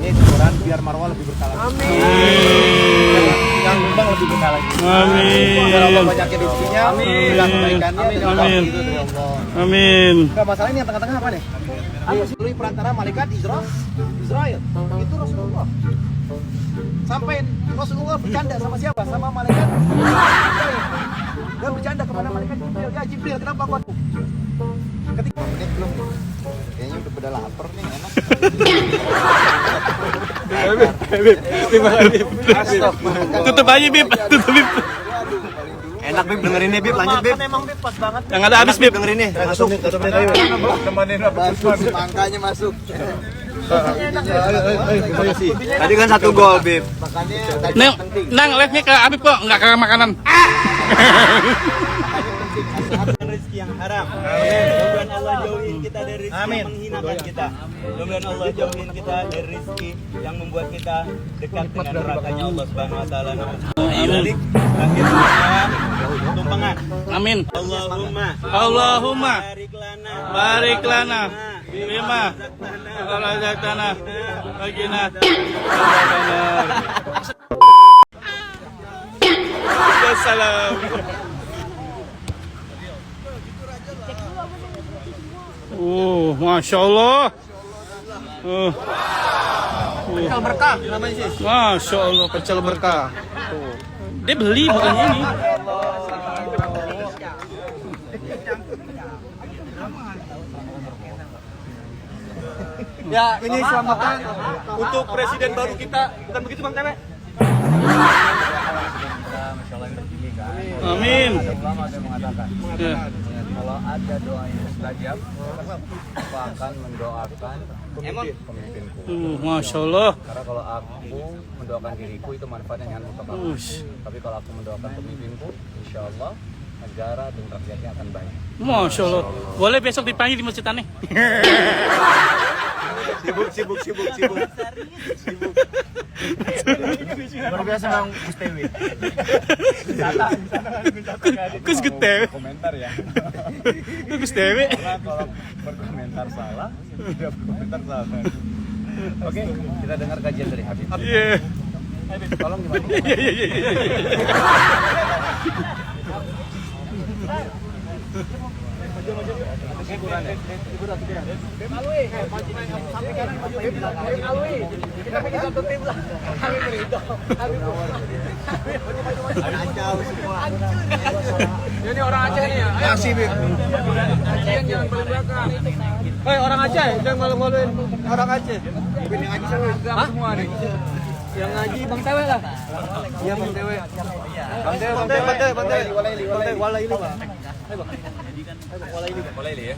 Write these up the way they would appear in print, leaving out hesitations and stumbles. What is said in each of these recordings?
ini syukuran biar marwah lebih berkah lagi. Amin. Yang nyumbang lebih berkah lagi. Amin. Biar Allah banyakin rezekinya, bilang kebaikannya, amin. Amin. Enggak masalah ini yang tengah-tengah apa nih? Apa sih perantara malaikat Israel itu Rasulullah. Sampai Rasulullah bercanda sama siapa? Sama malaikat Jibril. Dia bercanda kepada malaikat Jibril. Ya Jibril, kenapa kau? Ketika menit belum. Kayaknya udah pada lapar nih, enak. Tutup aja, Bib. Tutup, Bib. Enak Bib, dengerin nih Bib, lanjut Bib. Emang Bib pas banget. Yang ada habis, Bib. Dengerin nih, masuk. Temenin angkanya masuk. Tadi kan 1 gol, Bib. Makanya Nang, live-nya ke Habib kok, enggak ke makanan. Rezeki yang haram. Mudah-mudahan Allah jauhin kita dari rezeki yang menghinakan kita. Mudah-mudahan Allah jauhin kita dari rezeki yang membuat kita dekat dengan nerakanya Allah Subhanahu wa taala. Tumpangan. Amin. Allahumma barik lana bima razaqtana waqina Wassalam. Masya Allah. pecel berkah namanya sih. Masya Allah, pecel berkah. Dia beli bukan ini. Ya, ini selamatan untuk presiden baru kita. Bukan begitu Bang Tewe? Amin. Ulama ada mengatakan Ya. kalau ada doa yang mustajab, aku akan mendoakan pemimpinku. Masya Allah. Karena kalau aku mendoakan diriku itu manfaatnya hanya untuk aku. Tapi kalau aku mendoakan pemimpinku, insya Allah negara dan rakyatnya akan baik. Masya Allah. Boleh besok dipanggil di masjid aneh. Sibuk. Luar biasa Bang Mustewi. Kus getewe. Komentar ya. Kus tewe. Karena kalau berkomentar salah, tidak berkomentar salah. Oke, kita dengar kajian dari Habib. Iya. Tolong gimana? Ini orang Aceh nih ya. Masih Bib. Aceh jangan belakang. Hei orang Aceh, jangan malu-maluin orang Aceh. Ini ngaji semua nih. Yang ngaji Bang Tewe lah. Iya Bang Tewe. Bang Tewe. Walaili Bang. Ayo Bang. Walaili ya.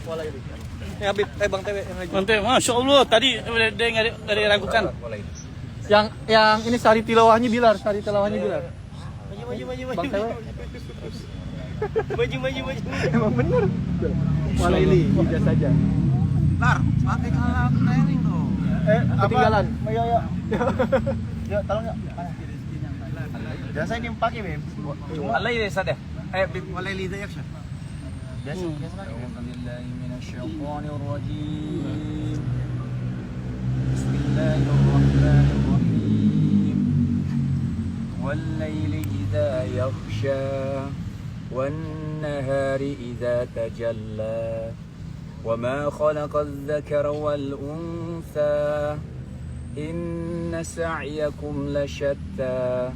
Ya Habib, Bang Tewe yang ngaji. Mantap, Masya Allah. Tadi dia nggak diragukan. Yang ini sari tilawahnya Bilar. Bang Tewe. Maju. Emang bener. Walaili, ijaz saja. Lar, pakai alat training dong. Ketinggalan. Ayo. Ya, tolong ya. Biasa ini pakai, Bim. Walaili saja. Bim, walaili itu ya. Biasa. Alhamdulillahi minasyaitonir rajim. Bismillahirrahmanirrahim. Wal laili idza yaghsha wan nahari idza tajalla. وما خلق الذكر والأنثى إن سعيكم لشتى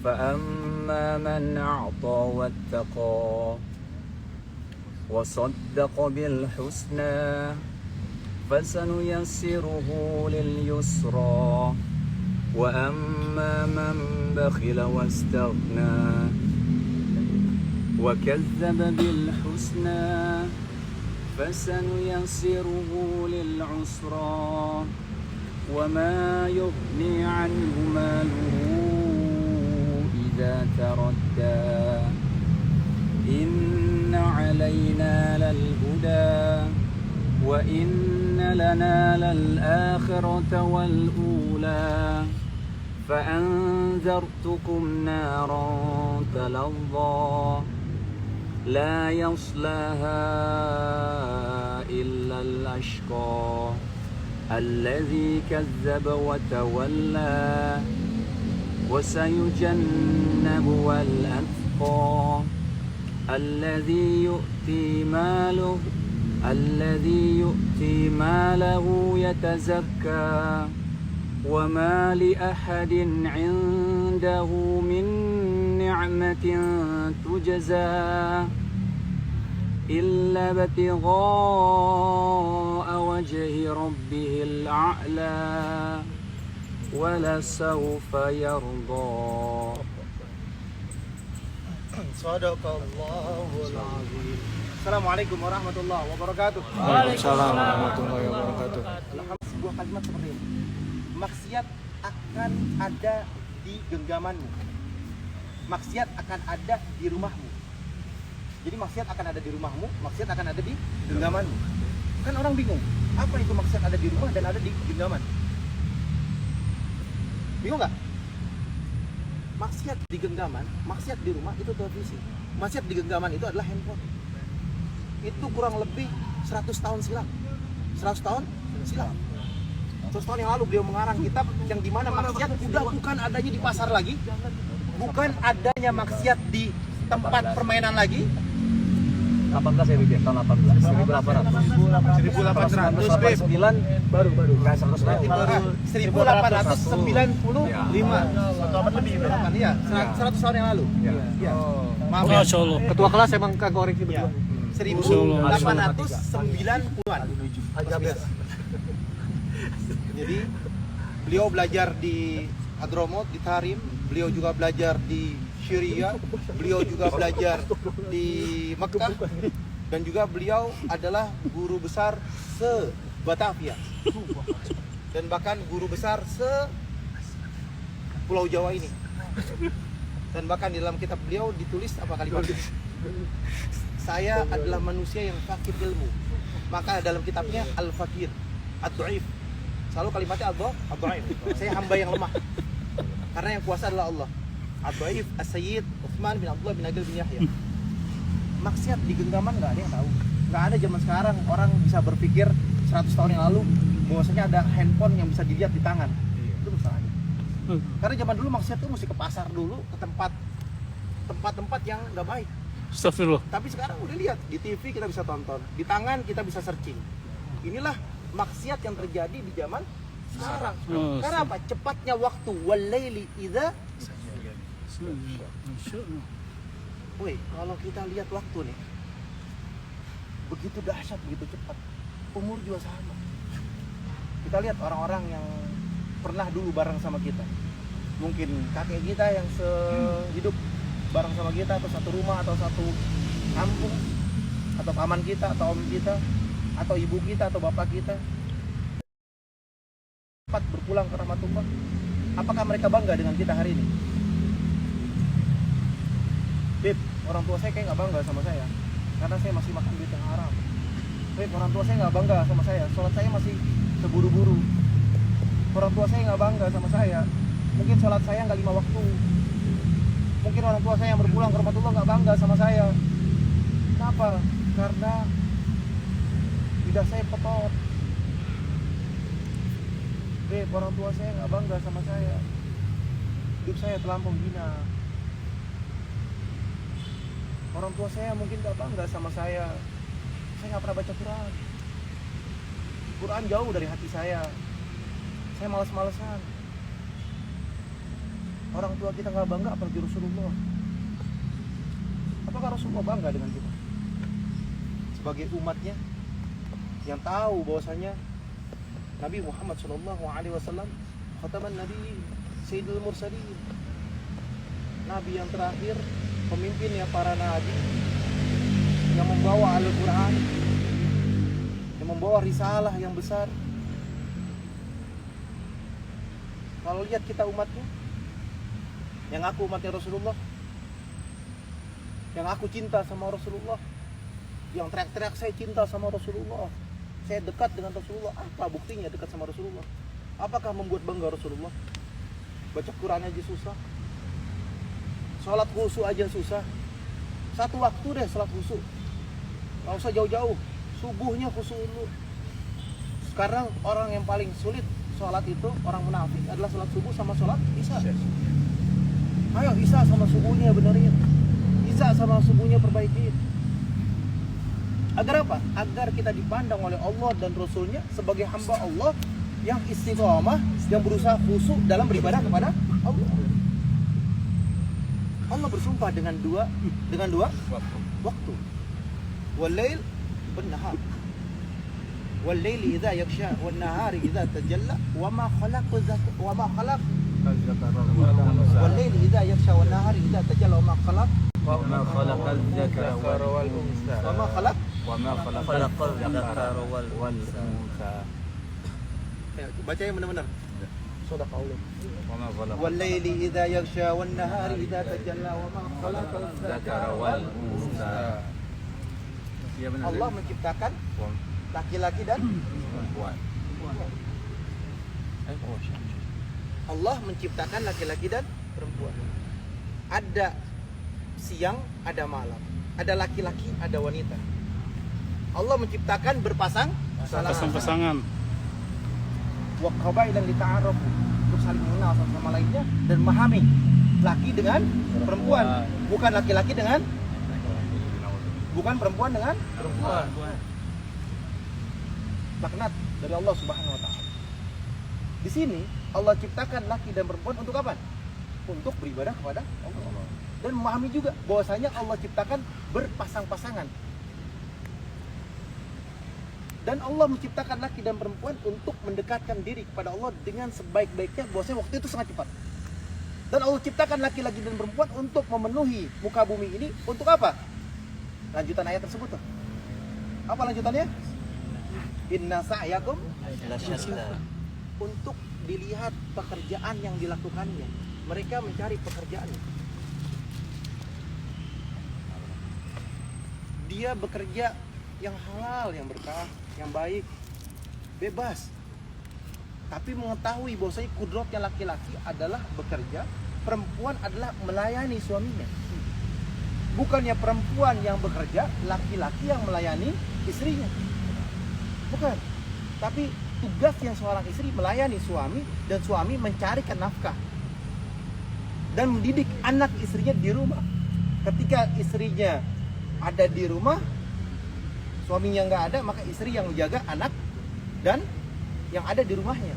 فأما من أعطى واتقى وصدق بالحسنى فسنيسره لليسرى وأما من بخل واستغنى وكذب بالحسنى فسنيسره للعسرى وما يغني عنه ماله إذا تردى إن علينا للهدى وإن لنا للآخرة والأولى فأنذرتكم نارا تلظى لا يصلاها إلا الأشقى الذي كذب وتولى وسيجنبها الأتقى الذي يؤتي ماله يتزكى وما لأحد عنده من نعمة تجزى إلا ابتغاء وجه ربه الأعلى ولسوف يرضى. Sadaqallahul azim. Assalamualaikum warahmatullahi wabarakatuh. Waalaikumsalam warahmatullahi wabarakatuh. Sebuah kalimat seperti ini. Maksiat akan ada di genggamanmu. Maksiat akan ada di rumahmu. Jadi maksiat akan ada di rumahmu, maksiat akan ada di genggamanmu. Kan orang bingung, apa itu maksiat ada di rumah dan ada di genggaman? Bingung nggak? Maksiat di genggaman, maksiat di rumah itu televisi. Maksiat di genggaman itu adalah handphone. Itu kurang lebih 100 tahun silam. 100 tahun silam. 100 tahun yang lalu beliau mengarang kitab yang dimana maksiat udah bukan adanya di pasar lagi, bukan adanya maksiat di tempat permainan lagi. 18 ya Bib, tahun 18, 1800 baru nggak 1895 iya 100 tahun yang lalu. Iya. Maaf ya. Masya Allah. Ketua kelas emang kagak koreksi betul. 1890-an. Jadi beliau belajar di Hadramut, di Tarim, beliau juga belajar di Syria, beliau juga belajar di Mekah, dan juga beliau adalah guru besar se-Batavia dan bahkan guru besar se-Pulau Jawa ini. Dan bahkan di dalam kitab beliau ditulis apa kalimat? Saya adalah manusia yang fakir ilmu. Maka dalam kitabnya Al-Fakir, Ad-Du'if, selalu kalimatnya Ad-Du'if. Saya hamba yang lemah, karena yang kuasa adalah Allah. Ad-Dhaif As-Sayyid Utsman bin Abdullah bin Agil bin Yahya. Maksiat di genggaman nggak ada yang tahu. Nggak ada zaman sekarang orang bisa berpikir 100 tahun yang lalu bahwasanya ada handphone yang bisa dilihat di tangan. Itu masalahnya. Karena zaman dulu maksiat itu mesti ke pasar dulu, ke tempat-tempat yang nggak baik. Astagfirullah. Tapi sekarang udah lihat di TV kita bisa tonton, di tangan kita bisa searching. Inilah maksiat yang terjadi di zaman sekarang. Karena apa? Cepatnya waktu. Walaili idza. Woi, kalau kita lihat waktu nih, begitu dahsyat, begitu cepat. Umur juga sama. Kita lihat orang-orang yang pernah dulu bareng sama kita. Mungkin kakek kita yang sehidup bareng sama kita, atau satu rumah, atau satu kampung, atau paman kita, atau om kita, atau ibu kita, atau bapak kita. Cepat berpulang ke rahmatullah. Apakah mereka bangga dengan kita hari ini? Bib, orang tua saya kayak nggak bangga sama saya karena saya masih makan duit yang haram. Bib, orang tua saya nggak bangga sama saya, sholat saya masih seburu-buru. Orang tua saya nggak bangga sama saya, mungkin sholat saya nggak 5 waktu. Mungkin orang tua saya yang berpulang ke rahmatullah nggak bangga sama saya. Kenapa? Karena lidah saya kotor. Bib, orang tua saya nggak bangga sama saya, hidup saya terlampau hina. Orang tua saya mungkin gak bangga sama saya nggak pernah baca Quran. Quran jauh dari hati saya malas-malesan. Orang tua kita gak bangga apalagi Rasulullah. Apakah Rasulullah bangga dengan kita? Sebagai umatnya yang tahu bahwasanya Nabi Muhammad SAW khataman Nabi, Sayyidul Mursalin, Nabi yang terakhir, pemimpinnya para nabi, yang membawa Al-Quran, yang membawa risalah yang besar. Kalau lihat kita umatnya, yang aku umatnya Rasulullah, yang aku cinta sama Rasulullah, yang teriak-teriak saya cinta sama Rasulullah, saya dekat dengan Rasulullah. Apa buktinya dekat sama Rasulullah? Apakah membuat bangga Rasulullah? Baca Quran aja susah, sholat khusyuk aja susah. Satu waktu deh sholat khusyuk, nggak usah jauh-jauh, subuhnya khusyuk dulu. Sekarang orang yang paling sulit sholat itu orang munafik adalah sholat subuh sama sholat isya. Ayo isya sama subuhnya benerin, isya sama subuhnya perbaikin. Agar apa? Agar kita dipandang oleh Allah dan Rasulnya sebagai hamba Allah yang istiqomah, yang berusaha khusyuk dalam beribadah kepada Allah. Allah bersumpah dengan dua waktu. Wal-lail wan-nahar. Wal-laili idza yaghsha wan-nahari idza tajalla wa ma khalaq wal-laili idza yaghsha wan-nahari idza tajalla wa ma khalaq وما خلق الذكر والأنثى وما خلق الذكر والأنثى baca yang benar-benar. Shadaqallah. وما خلق Wal-laili idza yaghsha wan-nahari idza tajalla wa ma khalaqal dzakara wal unsa. Allah menciptakan laki-laki dan perempuan. Allah menciptakan laki-laki dan perempuan. Ada siang, ada malam. Ada laki-laki, ada wanita. Allah menciptakan Pasang-pasangan. wa qabailan lita'arafu, untuk saling mengenal satu sama lainnya dan memahami laki dengan perempuan, bukan laki-laki dengan perempuan dengan perempuan. Laknat dari Allah Subhanahu wa taala. Di sini Allah ciptakan laki dan perempuan untuk apa? Untuk beribadah kepada Allah. Dan memahami juga bahwasanya Allah ciptakan berpasang-pasangan. Dan Allah menciptakan laki dan perempuan untuk mendekatkan diri kepada Allah dengan sebaik-baiknya, bahwasanya waktu itu sangat cepat. Dan Allah ciptakan laki-laki dan perempuan untuk memenuhi muka bumi ini untuk apa? Lanjutan ayat tersebut tuh. Apa lanjutannya? Inna sa'yakum untuk dilihat pekerjaan yang dilakukannya. Mereka mencari pekerjaan. Dia bekerja yang halal, yang berkah, yang baik, bebas. Tapi mengetahui bahwasanya kudratnya laki-laki adalah bekerja, perempuan adalah melayani suaminya. Bukannya perempuan yang bekerja, laki-laki yang melayani istrinya. Bukan. Tapi tugasnya seorang istri melayani suami dan suami mencarikan nafkah dan mendidik anak istrinya di rumah. Ketika istrinya ada di rumah, suaminya nggak ada, maka istri yang menjaga anak dan yang ada di rumahnya.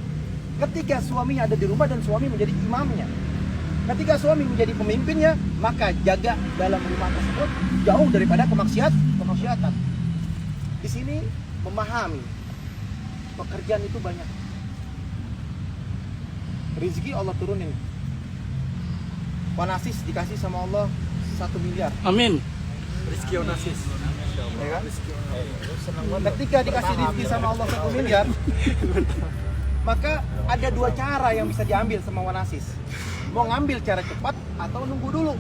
Ketika suaminya ada di rumah dan suami menjadi imamnya, ketika suami menjadi pemimpinnya, maka jaga dalam rumah tersebut jauh daripada kemaksiatan. Di sini memahami pekerjaan itu banyak. Rizki Allah turunin. Onasis dikasih sama Allah 1 miliar. Amin. Rizki Onasis. Ya kan? Ketika dikasih rizki sama Allah 1 miliar, maka ada 2 cara yang bisa diambil sama Onasis. Mau ngambil cara cepat atau nunggu dulu.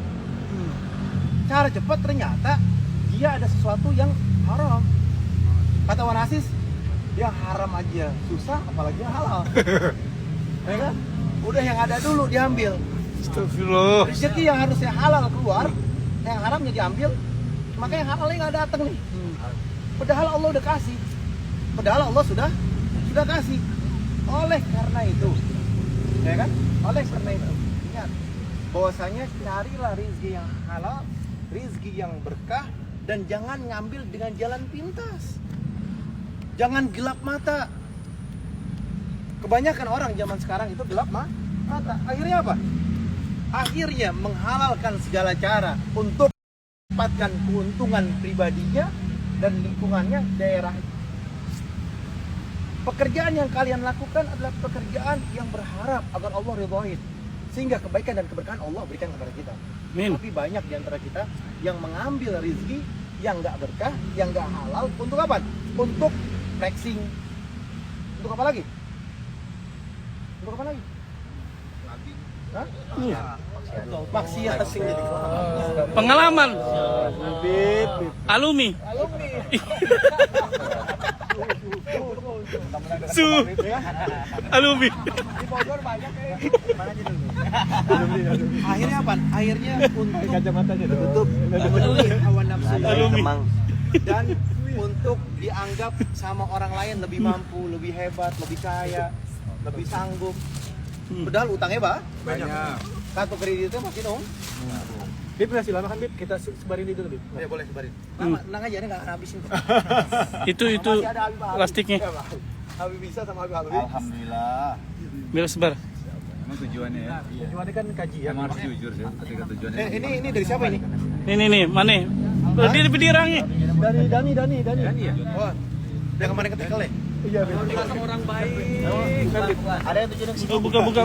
Cara cepat ternyata dia ada sesuatu yang haram. Kata Onasis, yang haram aja susah, apalagi yang halal. Ya kan? Udah yang ada dulu diambil. Astagfirullah. Rezeki yang harusnya halal keluar, yang haramnya diambil, maka yang halalnya nggak datang nih. Padahal Allah udah kasih. Padahal Allah sudah kasih. Oleh karena itu, ya kan? Oleh karena itu, ingat bahwasanya carilah rezeki yang halal, rezeki yang berkah, dan jangan ngambil dengan jalan pintas. Jangan gelap mata. Kebanyakan orang zaman sekarang itu gelap mata. Akhirnya apa? Akhirnya menghalalkan segala cara untuk mendapatkan keuntungan pribadinya dan lingkungannya, daerah. Pekerjaan yang kalian lakukan adalah pekerjaan yang berharap agar Allah ridhoin, sehingga kebaikan dan keberkahan Allah berikan kepada kita. Amin. Tapi banyak di antara kita yang mengambil rezeki yang nggak berkah, yang nggak halal, untuk apa? Untuk flexing. Untuk apa lagi? Untuk apa lagi? Hah? Maksiat. Pengalaman. Alumi. Alumi. Akhirnya apa? Akhirnya untuk memenuhi hawa nafsu Alumi. dan untuk dianggap sama orang lain lebih mampu, lebih hebat, lebih kaya, lebih sanggup. Padahal utangnya banyak. Kartu kreditnya masih dong. Bib ngasih lama kan Bib? Kita sebarin ini dulu Bib. Ya boleh sebarin. Tenang aja, ini nggak akan habisin. Itu Masih ada Habib. plastiknya. Habib bisa sama Habib. Alhamdulillah. Biar sebar. Emang tujuannya ya? Tujuannya kan kajian. Emang harus jujur sih ketika tujuannya. Ini dari siapa ini? Nih, mana? Dia berdirangnya. Dari Dani. Dani ya? Oh, dia kemarin ketikal ya? Iya, Bib. Orang baik. Ada yang tujuannya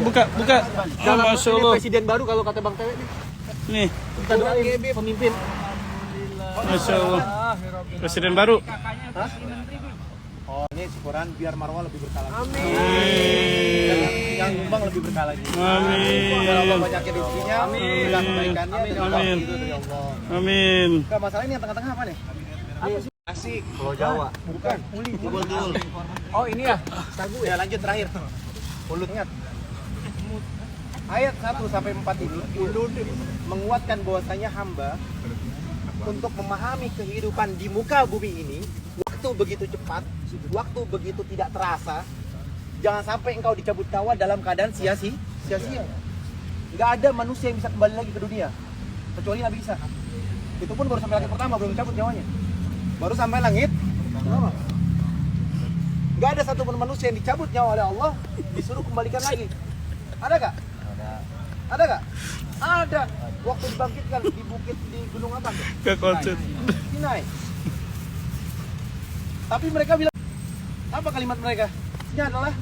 Buka. Oh, Masya Allah. Presiden baru kalau kata Bang Tewe nih. Nih, Kita doain pemimpin. Masya Allah. Presiden baru. Oh, ini syukuran biar Marwah lebih berkah lagi. Amin. Yang nyumbang lebih berkah lagi. Amin. Biar Allah banyakin rezekinya, mudah kebaikannya, dan Allah Amin. itu dari Allah. Amin. Enggak masalah ini yang tengah-tengah apa nih? Asik. Pulau Jawa. Bukan. Uli. Dul. Oh ini ya. Sagu ya, lanjut terakhir. Ulut ingat. Ayat 1 sampai 4 ini menguatkan bahwasanya hamba untuk memahami kehidupan di muka bumi ini, waktu begitu cepat, waktu begitu tidak terasa. Jangan sampai engkau dicabut nyawa dalam keadaan sia-sia. Nggak ada manusia yang bisa kembali lagi ke dunia kecuali Nabi Isa. Itu pun baru sampai langit pertama, belum dicabut nyawanya. Baru sampai langit pertama. Nggak ada satupun manusia yang dicabut nyawa oleh Allah disuruh kembalikan lagi. Ada gak? Ada gak? Ada. Waktu dibangkitkan di bukit di gunung apa? Gak konsep. Sinai. Tapi mereka bilang, apa kalimat mereka? Ini adalah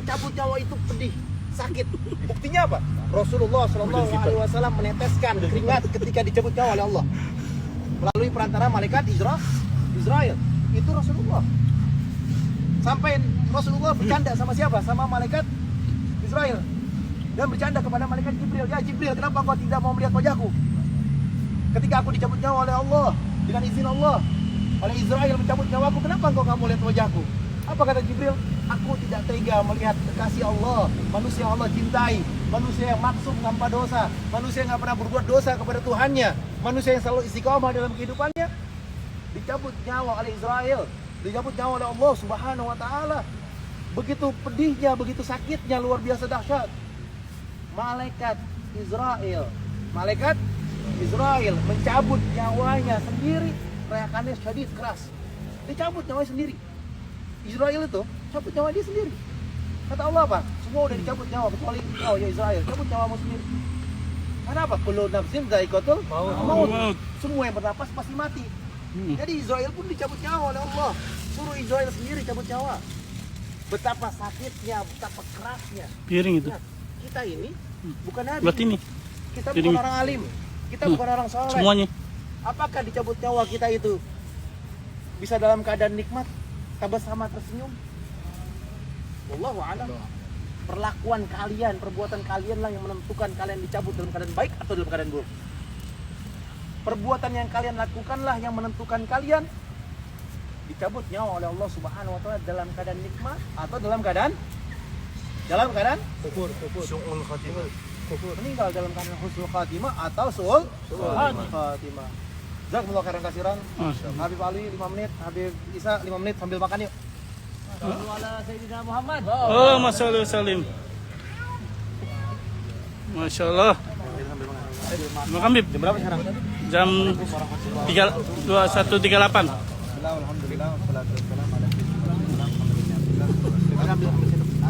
cabut nyawa itu pedih, sakit. Buktinya apa? Rasulullah SAW meneteskan keringat ketika dicabut nyawa oleh Allah melalui perantara malaikat Israel. Itu Rasulullah. Sampai Rasulullah bercanda sama siapa? Sama malaikat Israel. Dan bercanda kepada malaikat Jibril. Ya Jibril, kenapa engkau tidak mau melihat wajahku? Ketika aku dicabut nyawa oleh Allah dengan izin Allah, oleh Israel mencabut nyawaku, kenapa engkau nggak mau lihat wajahku? Apa kata Jibril? Aku tidak tega melihat kekasih Allah, manusia yang Allah cintai, manusia yang maksum tanpa dosa, manusia yang nggak pernah berbuat dosa kepada Tuhannya, manusia yang selalu istiqomah dalam kehidupannya, dicabut nyawa oleh Israel, dicabut nyawa oleh Allah Subhanahu wa Ta'ala. Begitu pedihnya, begitu sakitnya, luar biasa dahsyat. Malaikat Israel mencabut nyawanya sendiri, reaksinya syadid, keras. Dicabut nyawanya sendiri. Israel itu cabut nyawa dia sendiri. Kata Allah apa? Semua udah dicabut nyawa kecuali kau ya Israel, cabut nyawamu sendiri. Kenapa? Kullu nafsin dha'iqatul maut. Semua yang bernapas pasti mati. Jadi Israel pun dicabut nyawa oleh Allah. Suruh Israel sendiri cabut nyawa. Betapa sakitnya, betapa kerasnya. Piring itu. Ingat, kita ini bukan nabi. Buat ini. Kita Piring. bukan orang alim. Kita bukan orang soleh. Semuanya. Apakah dicabut nyawa kita itu bisa dalam keadaan nikmat, tabasama, tersenyum? Wallahu a'lam. Perlakuan kalian, perbuatan kalian lah yang menentukan kalian dicabut dalam keadaan baik atau dalam keadaan buruk. Perbuatan yang kalian lakukanlah yang menentukan kalian dicabut nyawa oleh Allah Subhanahu wa Ta'ala dalam keadaan nikmat atau dalam keadaan kufur. Su'ul khatimah. Meninggal dalam keadaan husnul khatimah atau su'ul khatimah. Jazakumullah khairan katsiran. Habib Ali 5 menit, Habib Isa 5 menit sambil makan yuk. Ala Sayyidina Muhammad. Oh, Masya Allah Salim. Masya Allah. Makan Bib. Jam berapa sekarang? Jam 21.38. Alhamdulillah, wassalatu wassalamu ala rasulillah.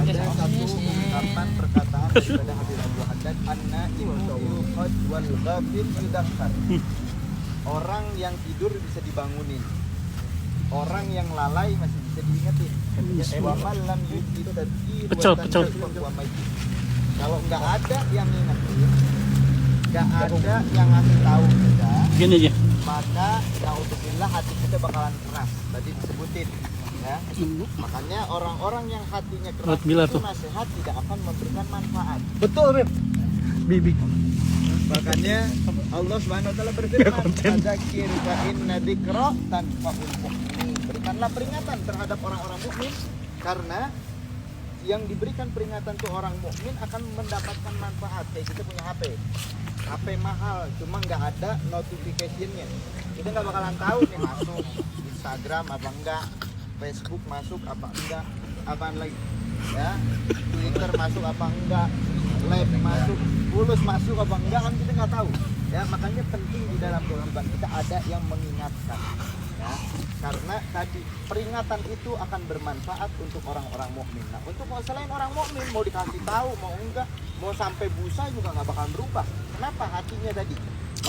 Ada satu ungkapan perkataan daripada Habib Abu Haddad, an-na'imu yuqad wal ghafil yudakhar. Orang yang tidur bisa dibangunin. Orang yang lalai masih bisa diingetin. Wa man lam yujid tadbir wa tanfir wa mayyit. Kalau nggak ada yang ngingetin, nggak ada yang ngasih tahu kita, Gini aja. maka naudzubillah hati kita bakalan keras. Tadi disebutin ya. Makanya orang-orang yang hatinya keras itu nasihat tidak akan memberikan manfaat. Betul, Beb. Bibi. Makanya Allah Subhanahu wa taala berfirman, "Fadzakir fa inna dzikra tanfa'ul mu'minin." Berikanlah peringatan terhadap orang-orang mukmin karena yang diberikan peringatan tuh orang mukmin akan mendapatkan manfaat. Kayak kita punya HP mahal, cuma nggak ada notification-nya. Kita nggak bakalan tahu nih masuk Instagram apa enggak, Facebook masuk apa enggak, apaan lagi? Ya, Twitter masuk apa enggak, Live masuk, Fulus masuk apa enggak kan kita nggak tahu. Ya, makanya penting di dalam kehidupan kita ada yang mengingatkan. Ya, karena tadi peringatan itu akan bermanfaat untuk orang-orang mukmin. Nah, untuk selain orang mukmin mau dikasih tahu mau enggak, mau sampai busa juga nggak bakal berubah. Kenapa? Hatinya tadi.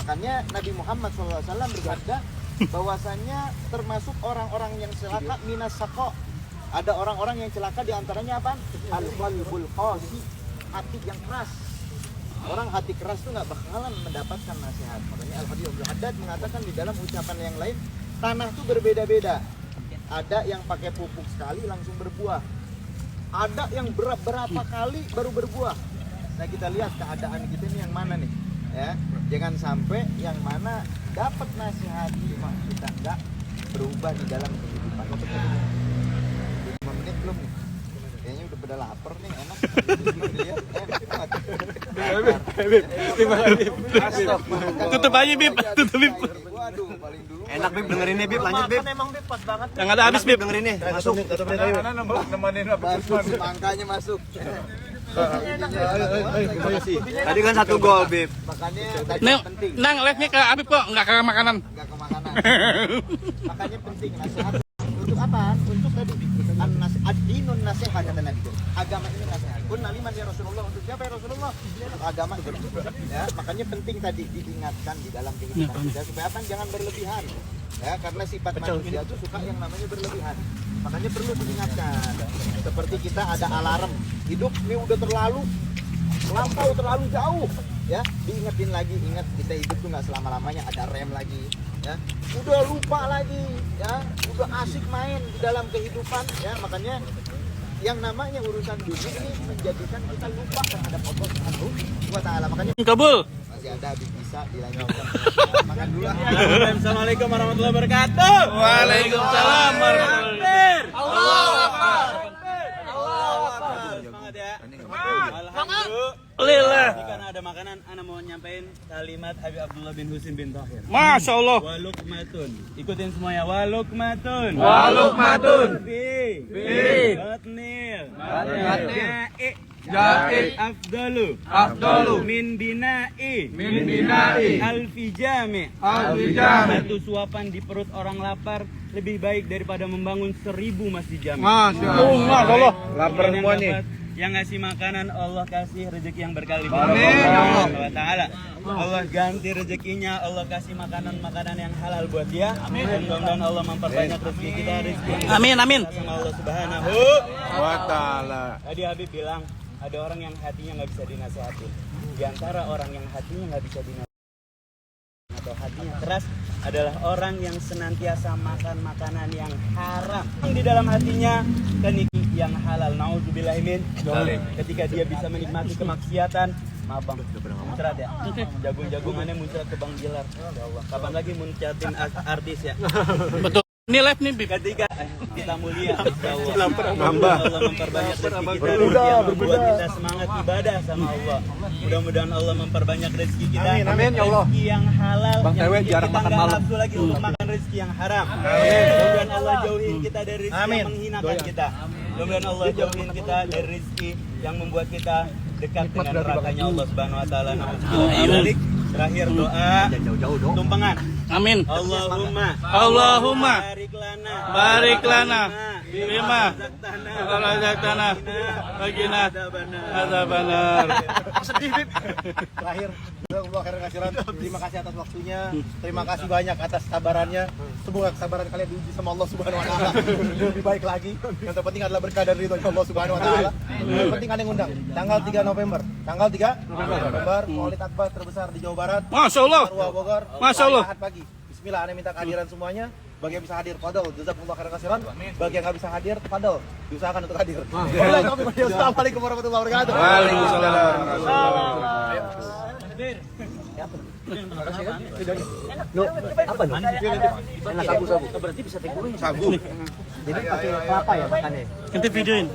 Makanya Nabi Muhammad SAW bersabda bahwasannya termasuk orang-orang yang celaka minas saqo. Ada orang-orang yang celaka diantaranya apa? Al-qalbul qasi, hati yang keras. Orang hati keras itu nggak bakalan mendapatkan nasihat. Makanya Al-Hadid Abdul Haddad mengatakan di dalam ucapan yang lain, tanah itu berbeda-beda. Ada yang pakai pupuk sekali langsung berbuah. Ada yang berapa kali baru berbuah. Nah, kita lihat keadaan kita ini yang mana nih? Ya, jangan sampai yang mana dapat nasihat cuma kita nggak berubah di dalam kehidupan. 5 menit belum nih? Kayaknya udah pada lapar nih, enak. Tutup aja Bib, tutup Bib. Waduh, paling dulu. Enak Bib, dengerin nih Bib, lanjut Bib. Emang Bib pas banget. Yang ada habis Bib. Dengerin nih, masuk. Masuk, semangkanya masuk. Tadi kan 1 gol Bib. Makanya tadi Neng, penting. nang live-nya ke Habib kok, nggak ke makanan. Enggak ke makanan. Makanya penting nasihat untuk apa? Untuk tadi ad-dinun nasihat kata Nabi. Agama ini nasihat. Kun liman ya Rasulullah, untuk siapa ya Rasulullah? Agama itu. Ya, makanya penting tadi diingatkan di dalam kehidupan kita supaya apa? Jangan berlebihan. Ya, karena sifat manusia itu suka yang namanya berlebihan. Makanya perlu diingatkan. Seperti kita ada alarm. Hidup ini udah melampau terlalu jauh. Ya, diingetin lagi, ingat kita hidup tuh nggak selama-lamanya, ada rem lagi. Ya, udah lupa lagi, ya, udah asik main di dalam kehidupan, ya, makanya yang namanya urusan dunia ini menjadikan kita lupa terhadap Allah Subhanahu wa Ta'ala. Makanya Kabul. masih ada habis bisa dilanjutkan. Makan dulu lah. Assalamualaikum warahmatullahi wabarakatuh. Waalaikumsalam warahmatullahi wabarakatuh. Allahu Akbar. Allahu Akbar. Semangat ya. Alhamdulillah. Jika ada makanan, ana mau nyampein kalimat Habib Abdullah bin Husin bin Tahir. Masya Allah. Walukmatun. Ikutin semuanya. Walukmatun. Walukmatun. Fi. Batnil. Ja'i. Afdalu. Min bina'i. Alfi jami'. Satu suapan di perut orang lapar lebih baik daripada membangun 1000 masjid jami'. Masya Allah. Lapar semua nih. Yang ngasih makanan Allah kasih rezeki yang berkali-kali. Allah Ta'ala. Allah ganti rezekinya, Allah kasih makanan-makanan yang halal buat dia. Dan mudah-mudahan Allah memperbanyak rezeki kita, rezeki yang Amin, amin. sama Allah Subhanahu Wa ta'ala. Tadi Habib bilang ada orang yang hatinya nggak bisa dinasehatin. Di antara orang yang hatinya nggak bisa dinasehatin atau hatinya keras adalah orang yang senantiasa makan makanan yang haram. Di dalam hatinya kenikmatan yang halal. Nauzubillahimin. Ketika dia bisa menikmati kemaksiatan, maaf Bang, muncrat ya. Jagung-jagungannya muncrat ke Bang Bilar. Ya Allah. Kapan lagi muncatin artis ya? Betul. Ini live nih Bib. Ketika kita mulia, Allah memperbanyak rezeki kita, yang membuat kita semangat ibadah sama Allah. Mudah-mudahan Allah memperbanyak rezeki kita, Amin, ya Allah. rezeki yang halal, Bang yang Tewe bikin jarang kita makan nggak malam. nafsu lagi untuk makan rezeki yang haram. Mudah-mudahan Allah jauhin kita dari rezeki yang menghinakan kita. Mudah-mudahan Allah jauhin kita dari rezeki yang membuat kita dekat dengan nerakanya Allah Subhanahu wa taala. Nauzubillah. Terakhir doa tumpangan. Amin. Allahumma Barik lana bima razaqtana waqina adzabannar. Sedih, Bib. Terakhir, Allah khairan kasiran. Terima kasih atas waktunya. Terima kasih banyak atas sabarannya. Semoga kesabaran kalian diuji sama Allah Subhanahu wa taala. Lebih baik lagi. Yang terpenting adalah berkah dari ridho Allah Subhanahu wa taala. Yang penting ada yang undang. Tanggal 3 November. Tanggal 3 November, Maulid Akbar terbesar di Jawa Barat. Masya Allah. Arwah Bogor. Masya Allah. Ahad pagi. Bismillah, ana minta kehadiran semuanya. Bagi yang bisa hadir, fadal. Jazakumullah khairan kasiran. Bagi yang nggak bisa hadir, fadal. Diusahakan untuk hadir. Assalamualaikum warahmatullahi wabarakatuh. Waalaikumsalam. Apa nih? Enak sabu-sabu. Berarti bisa tegurung sabu. Jadi pakai kelapa ya makannya. Nanti videoin.